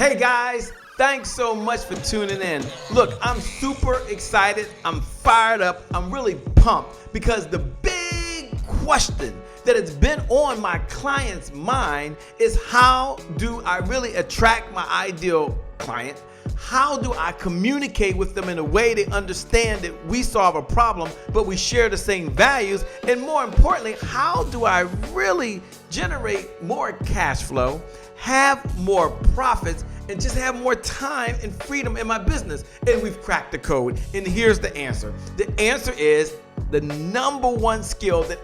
Hey guys, thanks so much for tuning in. Look, I'm super excited. I'm fired up. I'm really pumped because the big question that has been on my client's mind is, how do I really attract my ideal client? How do I communicate with them in a way they understand that we solve a problem, but we share the same values? And more importantly, how do I really generate more cash flow, have more profits, and just have more time and freedom in my business? And we've cracked the code. And here's the answer. The answer is the number one skill that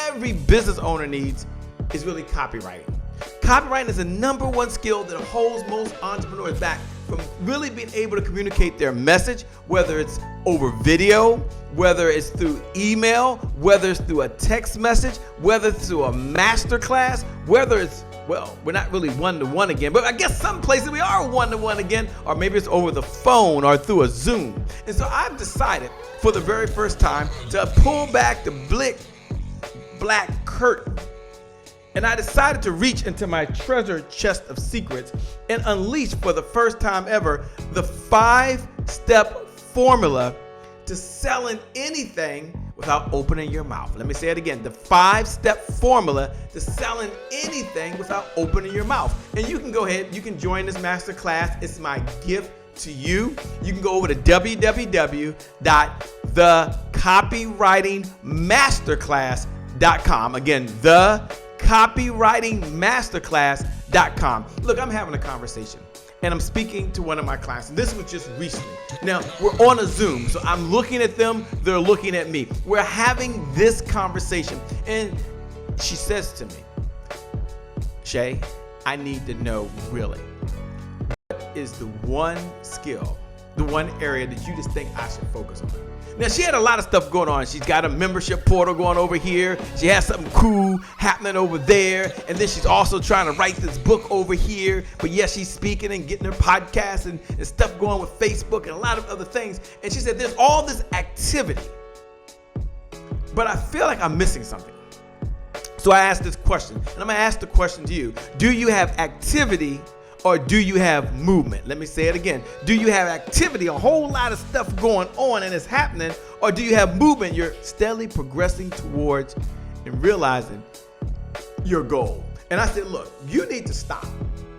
every business owner needs is really copywriting. Copywriting is the number one skill that holds most entrepreneurs back from really being able to communicate their message, whether it's over video, whether it's through email, whether it's through a text message, whether it's through a MasterClass, whether it's, well, we're not really one-to-one again, but I guess some places we are one-to-one again, or maybe it's over the phone or through a Zoom. And so I've decided for the very first time to pull back the black curtain. And I decided to reach into my treasure chest of secrets and unleash for the first time ever the 5-step formula to selling anything without opening your mouth. Let me say it again. The 5-step formula to selling anything without opening your mouth. And you can go ahead, you can join this masterclass. It's my gift to you. You can go over to www.thecopywritingmasterclass.com. Again, thecopywritingmasterclass.com. Look, I'm having a conversation and I'm speaking to one of my clients. And this was just recently. Now, we're on a Zoom, so I'm looking at them, they're looking at me. We're having this conversation. And she says to me, Shay, I need to know really, what is the one skill, the one area that you just think I should focus on? Now, she had a lot of stuff going on. She's got a membership portal going over here. She has something cool happening over there. And then she's also trying to write this book over here. But yes, she's speaking and getting her podcast and stuff going with Facebook and a lot of other things. And she said, there's all this activity, but I feel like I'm missing something. So I asked this question, and I'm going to ask the question to you. Do you have activity, or do you have movement? Let me say it again. Do you have activity, a whole lot of stuff going on and it's happening, or do you have movement? You're steadily progressing towards and realizing your goal. And I said, look, you need to stop.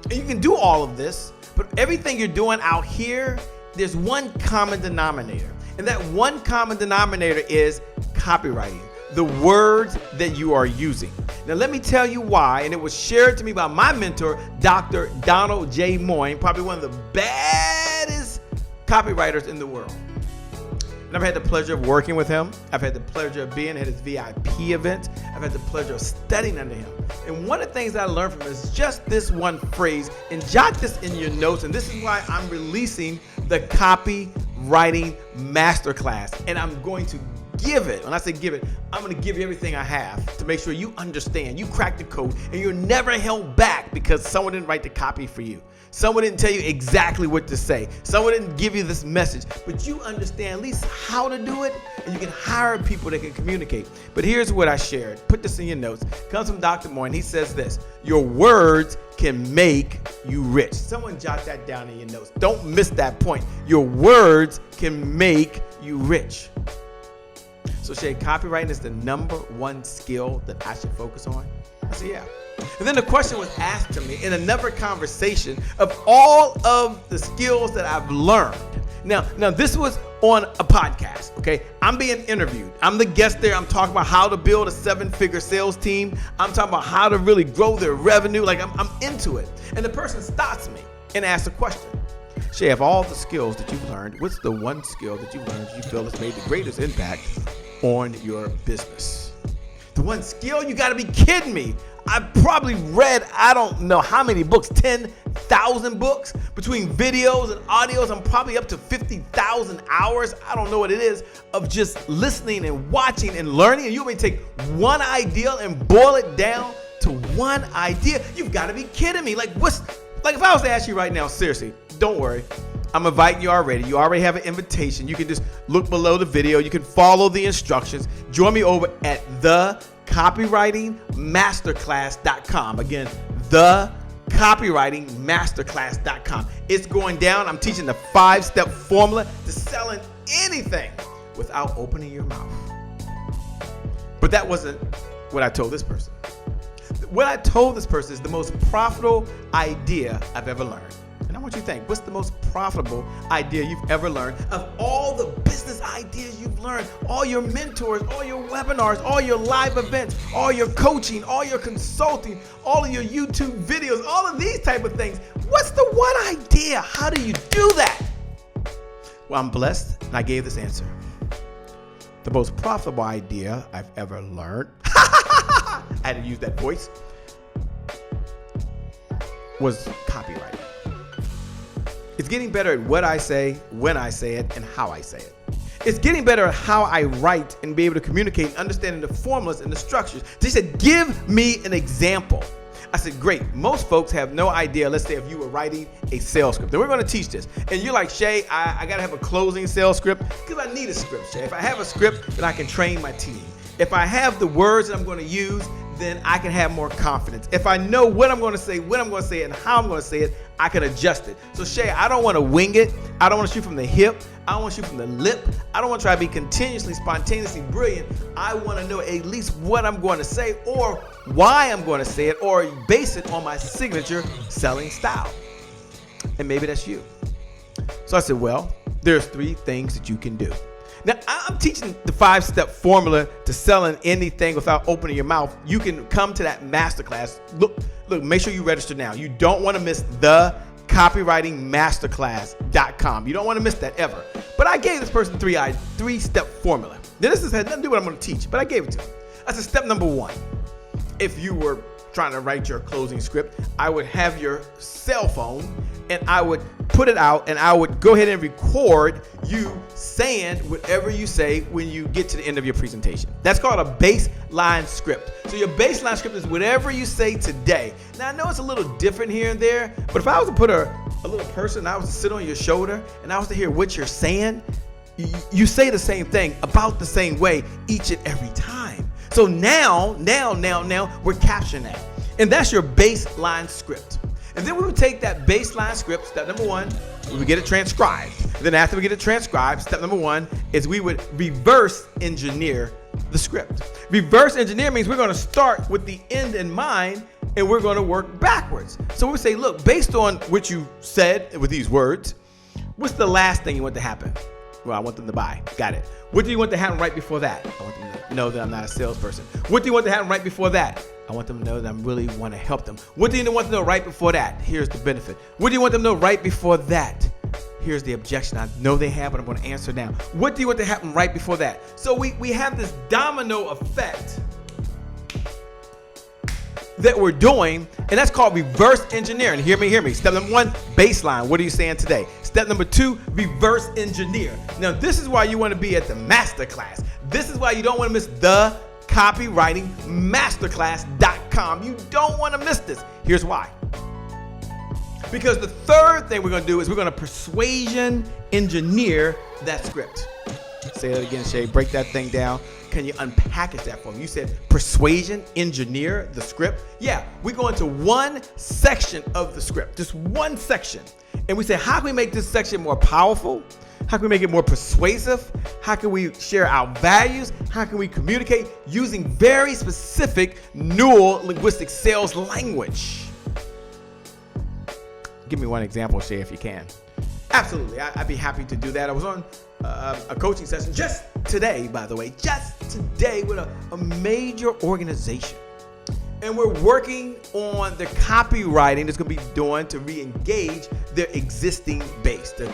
And you can do all of this, but everything you're doing out here, there's one common denominator. And that one common denominator is copywriting, the words that you are using. Now, let me tell you why, and it was shared to me by my mentor, Dr. Donald J. Moyne, probably one of the baddest copywriters in the world. And I've had the pleasure of working with him. I've had the pleasure of being at his VIP events. I've had the pleasure of studying under him. And one of the things I learned from him is just this one phrase, and jot this in your notes, and this is why I'm releasing the Copywriting Masterclass. And I'm going to give it. When I say give it, I'm going to give you everything I have to make sure you understand, you crack the code, and you're never held back because someone didn't write the copy for you. Someone didn't tell you exactly what to say. Someone didn't give you this message, but you understand at least how to do it, and you can hire people that can communicate. But here's what I shared. Put this in your notes. It comes from Dr. Moore, and he says this: your words can make you rich. Someone jot that down in your notes. Don't miss that point. Your words can make you rich. So Shay, copywriting is the number one skill that I should focus on? I said, yeah. And then the question was asked to me in another conversation of all of the skills that I've learned. Now this was on a podcast, okay? I'm being interviewed. I'm the guest there. I'm talking about how to build a 7-figure sales team. I'm talking about how to really grow their revenue. Like I'm into it. And the person stops me and asks a question. Shay, of all the skills that you've learned, what's the one skill that you've learned you feel has made the greatest impact on your business? The one skill? You got to be kidding me. I've probably read, I don't know how many books, 10,000 books between videos and audios. I'm probably up to 50,000 hours. I don't know what it is of just listening and watching and learning. And you want me to take one idea and boil it down to one idea? You've got to be kidding me. Like if I was to ask you right now, seriously, don't worry. I'm inviting you already. You already have an invitation. You can just look below the video. You can follow the instructions. Join me over at thecopywritingmasterclass.com. Again, copywritingmasterclass.com. It's going down. I'm teaching the 5-step formula to selling anything without opening your mouth. But that wasn't what I told this person. What I told this person is the most profitable idea I've ever learned. And I want you to think, what's the most profitable idea you've ever learned of all the business ideas you've learned, all your mentors, all your webinars, all your live events, all your coaching, all your consulting, all of your YouTube videos, all of these type of things. What's the one idea? How do you do that? Well, I'm blessed, and I gave this answer. The most profitable idea I've ever learned, I had to use that voice, was copywriting. It's getting better at what I say, when I say it, and how I say it. It's getting better at how I write and be able to communicate and understanding the formulas and the structures. They said, give me an example. I said, great. Most folks have no idea, let's say if you were writing a sales script. And we're going to teach this. And you're like, Shay, I got to have a closing sales script because I need a script, Shay. If I have a script, then I can train my team. If I have the words that I'm going to use, then I can have more confidence. If I know what I'm going to say, when I'm going to say it, and how I'm going to say it, I can adjust it. So Shay, I don't want to wing it. I don't want to shoot from the hip. I don't want to shoot from the lip. I don't want to try to be continuously, spontaneously brilliant. I want to know at least what I'm going to say or why I'm going to say it or base it on my signature selling style. And maybe that's you. So I said, well, there's 3 things that you can do. Now, I'm teaching the 5-step formula to selling anything without opening your mouth. You can come to that masterclass. Look, make sure you register now. You don't want to miss the copywritingmasterclass.com. You don't want to miss that ever. But I gave this person 3-step formula. Now, this has nothing to do with what I'm going to teach, but I gave it to him. I said, step number 1, if you were trying to write your closing script, I would have your cell phone and I would put it out and I would go ahead and record you saying whatever you say when you get to the end of your presentation. That's called a baseline script. So your baseline script is whatever you say today. Now I know it's a little different here and there, but if I was to put a little person, I was to sit on your shoulder and I was to hear what you're saying, you say the same thing about the same way each and every time. So now we're capturing that. And that's your baseline script. And then we would take that baseline script, step number 1, we would get it transcribed. And then after we get it transcribed, step number 1 is we would reverse engineer the script. Reverse engineer means we're going to start with the end in mind and we're going to work backwards. So we say, look, based on what you said with these words, what's the last thing you want to happen? Well, I want them to buy. Got it. What do you want to happen right before that? I want them to know that I'm not a salesperson. What do you want to happen right before that? I want them to know that I really want to help them. What do you want to know right before that? Here's the benefit. What do you want them to know right before that? Here's the objection I know they have, but I'm going to answer now. What do you want to happen right before that? So we have this domino effect that we're doing, and that's called reverse engineering. Hear me. Step number 1, baseline. What are you saying today? Step number 2, reverse engineer. Now, this is why you want to be at the masterclass. This is why you don't want to miss the copywritingmasterclass.com. You don't want to miss this. Here's why. Because the third thing we're going to do is we're going to persuasion engineer that script. Say that again, Shay. Break that thing down. Can you unpackage that for me? You said persuasion engineer the script. Yeah, we go into one section of the script, just one section. And we say, how can we make this section more powerful? How can we make it more persuasive? How can we share our values? How can we communicate using very specific neuro-linguistic sales language? Give me one example, Shay, if you can. Absolutely, I'd be happy to do that. I was on a coaching session just today, by the way, with a major organization. And we're working on the copywriting that's going to be doing to re-engage their existing base, to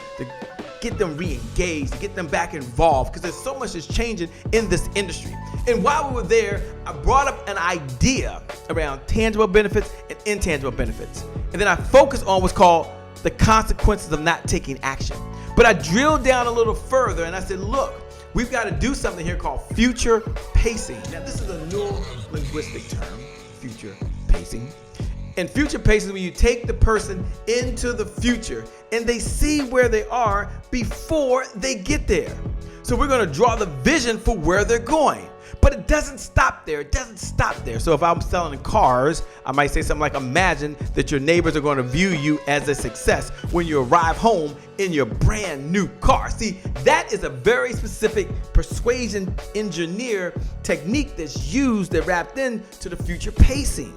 get them re-engaged, to get them back involved, because there's so much that's changing in this industry. And while we were there, I brought up an idea around tangible benefits and intangible benefits. And then I focused on what's called the consequences of not taking action. But I drilled down a little further and I said, look, we've got to do something here called future pacing. Now, this is a neuro-linguistic term, future pacing. And future pacing is when you take the person into the future and they see where they are before they get there. So we're going to draw the vision for where they're going. But it doesn't stop there. It doesn't stop there. So if I'm selling cars, I might say something like, imagine that your neighbors are going to view you as a success when you arrive home in your brand new car. See, that is a very specific persuasion engineer technique that's used, that wrapped into the future pacing.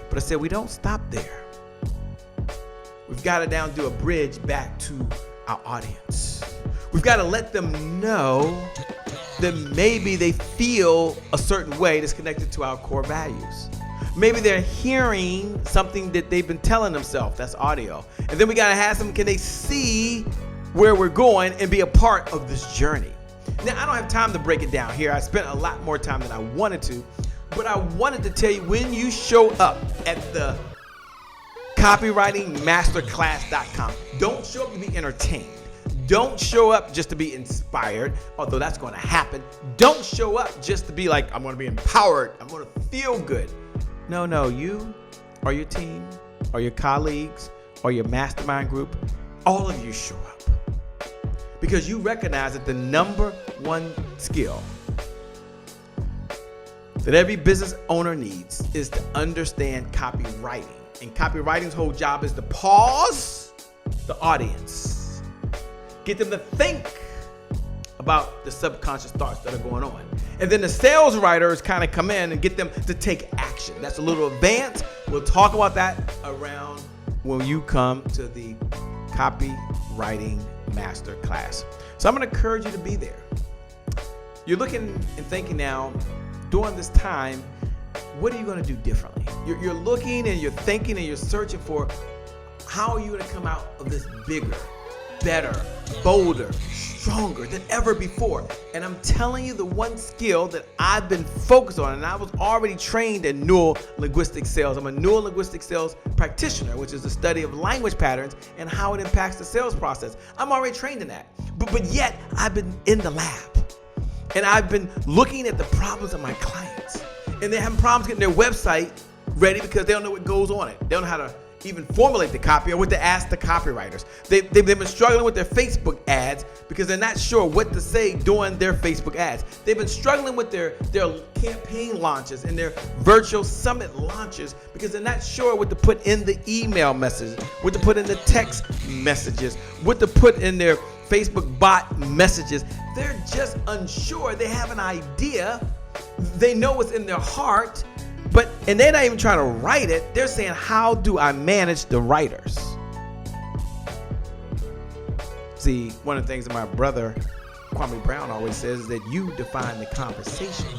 But I said we don't stop there. We've got to now do a bridge back to our audience. We've got to let them know that maybe they feel a certain way that's connected to our core values. Maybe they're hearing something that they've been telling themselves. That's audio. And then we got to ask them, can they see where we're going and be a part of this journey? Now, I don't have time to break it down here. I spent a lot more time than I wanted to, but I wanted to tell you, when you show up at the copywritingmasterclass.com, don't show up to be entertained. Don't show up just to be inspired, although that's going to happen. Don't show up just to be like, I'm going to be empowered. I'm going to feel good. No, you or your team or your colleagues or your mastermind group, all of you show up. Because you recognize that the number one skill that every business owner needs is to understand copywriting. And copywriting's whole job is to pause the audience. Get them to think about the subconscious thoughts that are going on. And then the sales writers kind of come in and get them to take action. That's a little advanced. We'll talk about that around when you come to the Copywriting Masterclass. So I'm going to encourage you to be there. You're looking and thinking now, during this time, what are you going to do differently? You're looking and you're thinking and you're searching for, how are you going to come out of this bigger, better, bolder, stronger than ever before? And I'm telling you, the one skill that I've been focused on, and I was already trained in neuro-linguistic sales. I'm a neuro-linguistic sales practitioner, which is the study of language patterns and how it impacts the sales process. I'm already trained in that. But yet, I've been in the lab. And I've been looking at the problems of my clients. And they're having problems getting their website ready because they don't know what goes on it. They don't know how to even formulate the copy or what to ask the copywriters. They've been struggling with their Facebook ads because they're not sure what to say during their Facebook ads. They've been struggling with their campaign launches and their virtual summit launches because they're not sure what to put in the email message, what to put in the text messages, what to put in their Facebook bot messages. They're just unsure. They have an idea. They know what's in their heart, and they're not even trying to write it. They're saying, how do I manage the writers? See, one of the things that my brother, Kwame Brown, always says is that you define the conversation.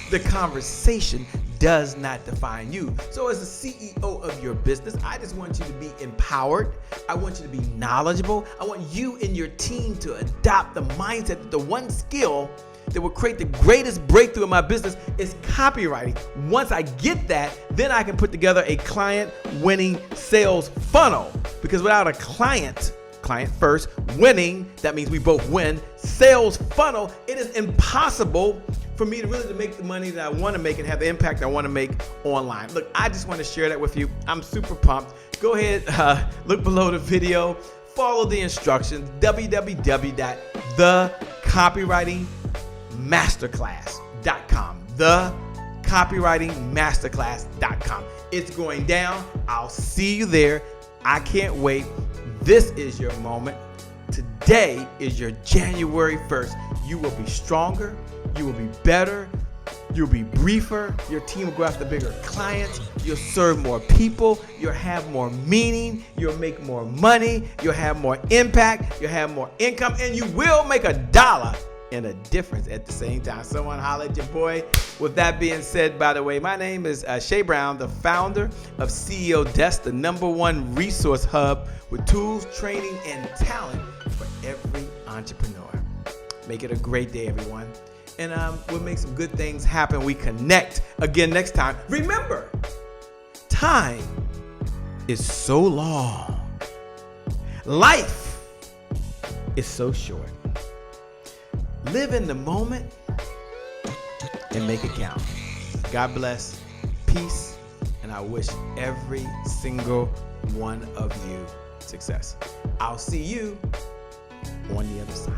The conversation does not define you. So as the CEO of your business, I just want you to be empowered. I want you to be knowledgeable. I want you and your team to adopt the mindset that the one skill that will create the greatest breakthrough in my business is copywriting. Once I get that, then I can put together a client-winning sales funnel. Because without a client first, winning, that means we both win, sales funnel, it is impossible for me to really make the money that I want to make and have the impact I want to make online. Look, I just want to share that with you. I'm super pumped. Go ahead, look below the video, follow the instructions, www.thecopywritingmasterclass.com, thecopywritingmasterclass.com. It's going down. I'll see you there. I can't wait. This is your moment. Today is your January 1st. You will be stronger. You will be better. You'll be briefer. Your team will go after bigger clients. You'll serve more people. You'll have more meaning. You'll make more money. You'll have more impact. You'll have more income. And you will make $1 and a difference at the same time. Someone holler at your boy. With that being said, by the way, my name is Shay Brown, the founder of CEO Desk, the #1 resource hub with tools, training, and talent for every entrepreneur. Make it a great day, everyone. And we'll make some good things happen. We connect again next time. Remember, time is so long. Life is so short. Live in the moment and make it count. God bless, peace, and I wish every single one of you success. I'll see you on the other side.